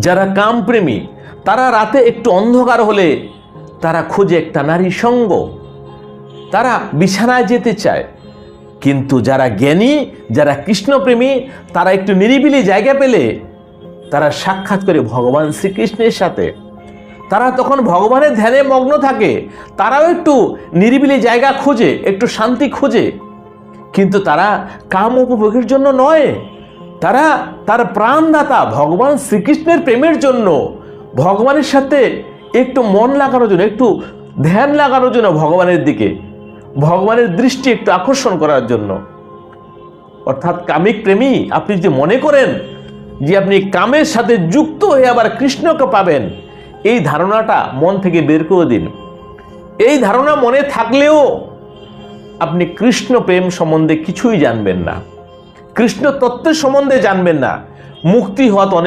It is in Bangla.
যারা কামপ্রেমী তারা রাতে একটু অন্ধকার হলে তারা খোঁজে একটা নারী সঙ্গ, তারা বিছানায় যেতে চায়। কিন্তু যারা জ্ঞানী, যারা কৃষ্ণপ্রেমী, তারা একটু নিরিবিলি জায়গা পেলে তারা সাক্ষাৎ করে ভগবান শ্রীকৃষ্ণের সাথে। তারা তখন ভগবানের ধ্যানে মগ্ন থাকে, তারাও একটু নিরিবিলি জায়গা খোঁজে, একটু শান্তি খোঁজে। কিন্তু তারা কাম উপভোগের জন্য নয়, তারা তার প্রাণদাতা ভগবান শ্রীকৃষ্ণের প্রেমের জন্য, ভগবানের সাথে একটু মন লাগানোর জন্য, একটু ধ্যান লাগানোর জন্য, ভগবানের দিকে ভগবানের দৃষ্টি একটু আকর্ষণ করার জন্য। অর্থাৎ কামিক প্রেমী আপনি যদি মনে করেন যে আপনি কামের সাথে যুক্ত হয়ে আবার কৃষ্ণকে পাবেন, এই ধারণাটা মন থেকে বের করে দিন। এই ধারণা মনে থাকলেও আপনি কৃষ্ণ প্রেম সম্বন্ধে কিছুই জানবেন না, কৃষ্ণ তত্ত্বের সম্বন্ধে জানবেন না। মুক্তি হওয়া তো